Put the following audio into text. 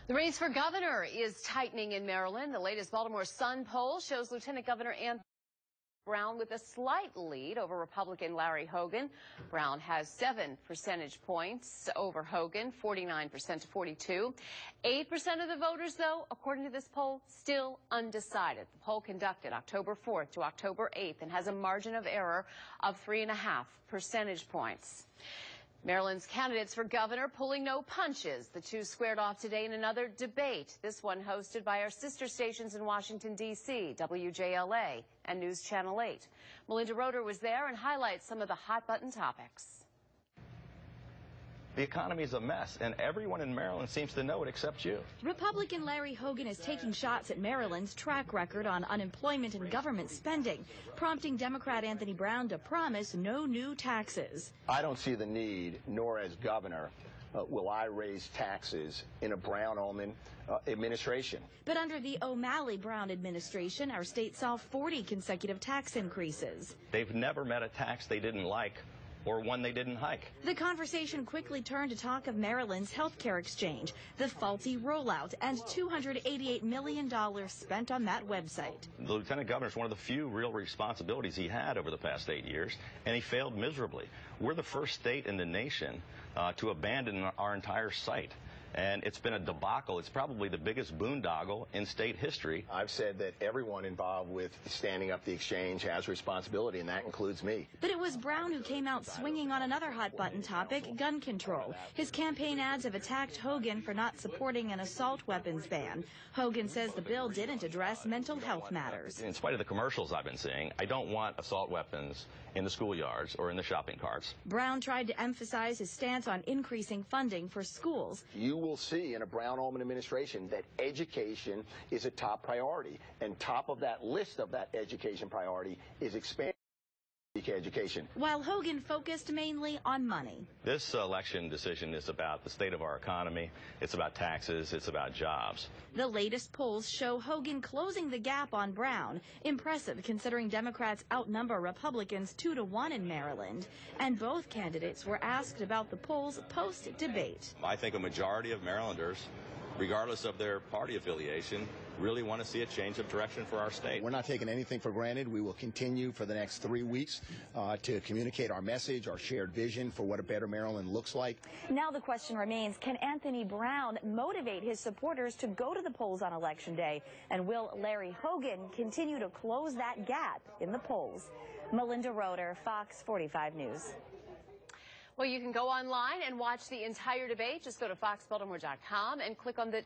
The race for governor is tightening in Maryland. The latest Baltimore Sun poll shows Lieutenant Governor Anthony Brown with a slight lead over Republican Larry Hogan. Brown has 7 percentage points over Hogan, 49% to 42. 8% of the voters, though, according to this poll, still undecided. The poll conducted October 4th to October 8th and has a margin of error of 3.5 percentage points. Maryland's candidates for governor pulling no punches. The two squared off today in another debate, this one hosted by our sister stations in Washington, D.C., WJLA and News Channel 8. Melissa Roeder was there and highlights some of the hot-button topics. The economy is a mess, and everyone in Maryland seems to know it except you. Republican Larry Hogan is taking shots at Maryland's track record on unemployment and government spending, prompting Democrat Anthony Brown to promise no new taxes. I don't see the need, nor as governor, will I raise taxes in a Brown-Ullman administration. But under the O'Malley-Brown administration, our state saw 40 consecutive tax increases. They've never met a tax they didn't like or one they didn't hike. The conversation quickly turned to talk of Maryland's health care exchange, the faulty rollout, and $288 million spent on that website. The lieutenant governor is one of the few real responsibilities he had over the past 8 years, and he failed miserably. We're the first state in the nation to abandon our entire site. And it's been a debacle. It's probably the biggest boondoggle in state history. I've said that everyone involved with standing up the exchange has responsibility, and that includes me. But it was Brown who came out swinging on another hot-button topic, gun control. His campaign ads have attacked Hogan for not supporting an assault weapons ban. Hogan says the bill didn't address mental health matters. In spite of the commercials I've been seeing, I don't want assault weapons in the schoolyards or in the shopping carts. Brown tried to emphasize his stance on increasing funding for schools. You will see in a Brown-Ullman administration that education is a top priority, and top of that list of that education priority is expanding education. While Hogan focused mainly on money. This election decision is about the state of our economy. It's about taxes. It's about jobs. The latest polls show Hogan closing the gap on Brown. Impressive considering Democrats outnumber Republicans 2-1 in Maryland. And both candidates were asked about the polls post-debate. I think a majority of Marylanders, regardless of their party affiliation, really want to see a change of direction for our state. We're not taking anything for granted. We will continue for the next 3 weeks to communicate our message, our shared vision for what a better Maryland looks like. Now the question remains, can Anthony Brown motivate his supporters to go to the polls on Election Day? And will Larry Hogan continue to close that gap in the polls? Melissa Roeder, Fox 45 News. Well, you can go online and watch the entire debate. Just go to foxbaltimore.com and click on the